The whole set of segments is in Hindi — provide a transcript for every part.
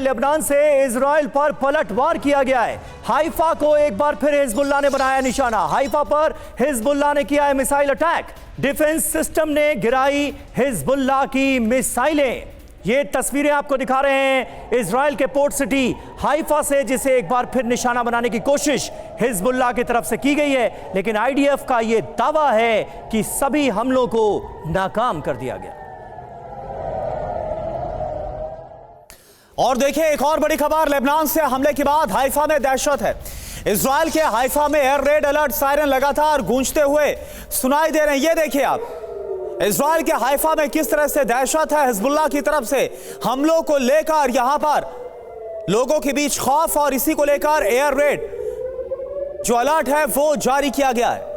लेबनान से इजराइल पर पलटवार किया गया है। हाइफा को एक बार फिर हिजबुल्लाह ने बनाया निशाना। हाइफा पर हिजबुल्लाह ने किया है मिसाइल अटैक। डिफेंस सिस्टम ने गिराई हिजबुल्लाह की मिसाइलें। ये तस्वीरें आपको दिखा रहे हैं इजराइल के पोर्ट सिटी हाइफा से, जिसे एक बार फिर निशाना बनाने की कोशिश हिजबुल्लाह की तरफ से की गई है। लेकिन आईडीएफ का यह दावा है कि सभी हमलों को नाकाम कर दिया गया। और देखिए एक और बड़ी खबर, लेबनान से हमले के बाद हाइफा में दहशत है। इजराइल के हाइफा में एयर रेड अलर्ट सायरन लगातार गूंजते हुए सुनाई दे रहे हैं। ये देखिए आप, इजराइल के हाइफा में किस तरह से दहशत है। हिजबुल्लाह की तरफ से हमलों को लेकर यहां पर लोगों के बीच खौफ, और इसी को लेकर एयर रेड जो अलर्ट है वो जारी किया गया है।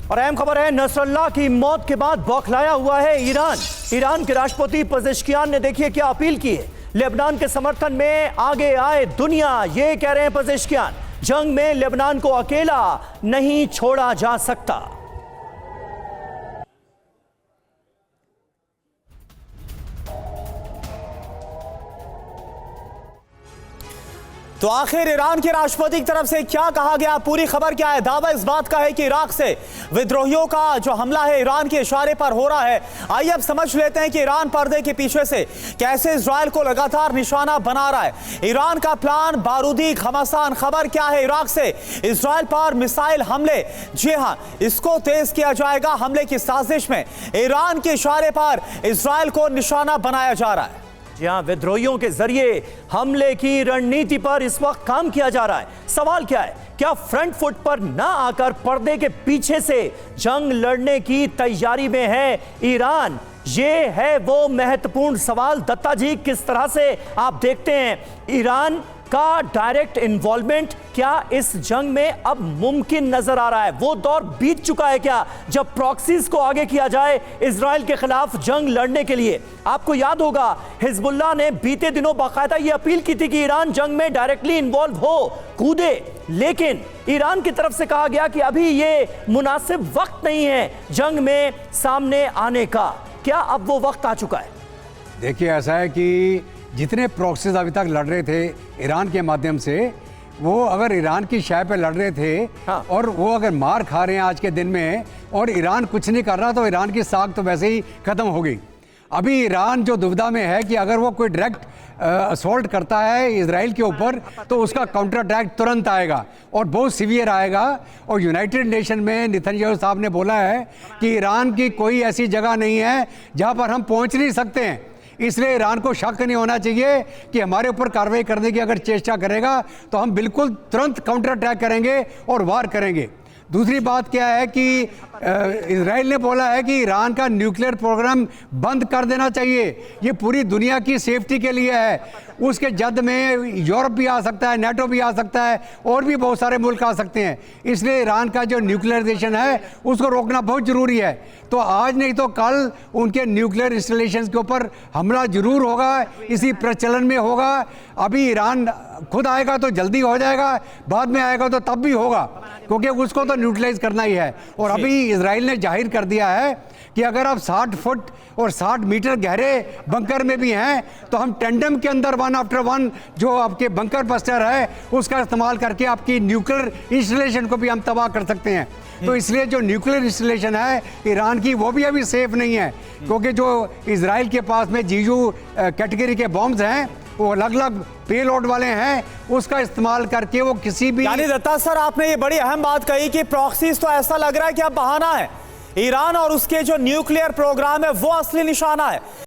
और अहम खबर है, नसरल्लाह की मौत के बाद बौखलाया हुआ है ईरान। ईरान के राष्ट्रपति पेजेश्कियान ने देखिए क्या अपील की है। लेबनान के समर्थन में आगे आए दुनिया, ये कह रहे हैं पेजेश्कियान। जंग में लेबनान को अकेला नहीं छोड़ा जा सकता। तो आखिर ईरान के राष्ट्रपति की तरफ से क्या कहा गया, पूरी खबर क्या है। दावा इस बात का है कि इराक से विद्रोहियों का जो हमला है ईरान के इशारे पर हो रहा है। आइए अब समझ लेते हैं कि ईरान पर्दे के पीछे से कैसे इजराइल को लगातार निशाना बना रहा है। ईरान का प्लान बारूदी घमासान। खबर क्या है, इराक से इजराइल पर मिसाइल हमले। जी हां, इसको तेज किया जाएगा। हमले की साजिश में ईरान के इशारे पर इजराइल को निशाना बनाया जा रहा है। जहां विद्रोहियों के जरिए हमले की रणनीति पर इस वक्त काम किया जा रहा है। सवाल क्या है, क्या फ्रंट फुट पर ना आकर पर्दे के पीछे से जंग लड़ने की तैयारी में है ईरान? ये है वो महत्वपूर्ण सवाल। दत्ता जी, किस तरह से आप देखते हैं ईरान का डायरेक्ट इन्वॉल्वमेंट क्या इस जंग में अब मुमकिन नजर आ रहा है? वो दौर बीत चुका है क्या जब प्रॉक्सीज को आगे किया जाए इजराइल के खिलाफ जंग लड़ने के लिए? आपको याद होगा हिजबुल्लाह ने बीते दिनों बाकायदा ये अपील की थी कि ईरान जंग में डायरेक्टली इन्वॉल्व हो, कूदे। लेकिन ईरान की तरफ से कहा गया कि अभी ये मुनासिब वक्त नहीं है जंग में सामने आने का। क्या अब वो वक्त आ चुका है? देखिए, ऐसा है कि जितने प्रॉक्सीज अभी तक लड़ रहे थे ईरान के माध्यम से, वो अगर ईरान की शय पे लड़ रहे थे, हाँ, और वो अगर मार खा रहे हैं आज के दिन में और ईरान कुछ नहीं कर रहा, तो ईरान की साख तो वैसे ही खत्म हो गई। अभी ईरान जो दुविधा में है कि अगर वो कोई डायरेक्ट असॉल्ट करता है इजराइल के ऊपर तो उसका काउंटर अटैक तुरंत आएगा और बहुत सीवियर आएगा। और यूनाइटेड नेशन में नेतन्याहू साहब ने बोला है कि ईरान की कोई ऐसी जगह नहीं है जहां पर हम पहुंच नहीं सकते हैं। इसलिए ईरान को शक नहीं होना चाहिए कि हमारे ऊपर कार्रवाई करने की अगर चेष्टा करेगा तो हम बिल्कुल तुरंत काउंटर अटैक करेंगे और वार करेंगे। दूसरी बात क्या है कि इजराइल ने बोला है कि ईरान का न्यूक्लियर प्रोग्राम बंद कर देना चाहिए। ये पूरी दुनिया की सेफ्टी के लिए है। उसके जद में यूरोप भी आ सकता है, नाटो भी आ सकता है, और भी बहुत सारे मुल्क आ सकते हैं। इसलिए ईरान का जो न्यूक्लियराइजेशन है उसको रोकना बहुत ज़रूरी है। तो आज नहीं तो कल उनके न्यूक्लियर इंस्टॉलेशन के ऊपर हमला जरूर होगा, इसी प्रचलन में होगा। अभी ईरान खुद आएगा तो जल्दी हो जाएगा, बाद में आएगा तो तब भी होगा, क्योंकि उसको तो न्यूट्रलाइज करना ही है। और अभी इजराइल ने जाहिर कर दिया है कि अगर आप 60 फुट और 60 मीटर गहरे बंकर में भी हैं तो हम टेंडम के अंदर वन आफ्टर वन जो आपके बंकर बस्टर है उसका इस्तेमाल करके आपकी न्यूक्लियर इंस्टॉलेशन को भी हम तबाह कर सकते हैं। तो इसलिए जो न्यूक्लियर इंस्टॉलेशन है ईरान की वो भी अभी सेफ नहीं है, क्योंकि जो इजराइल के पास में जीजू कैटेगरी के बॉम्ब्स हैं वो अलग अलग पेलोड वाले हैं, उसका इस्तेमाल करके वो किसी भी। यानी दत्ता सर, आपने ये बड़ी अहम बात कही कि प्रॉक्सीज तो ऐसा लग रहा है कि अब बहाना है। ईरान और उसके जो न्यूक्लियर प्रोग्राम है वो असली निशाना है।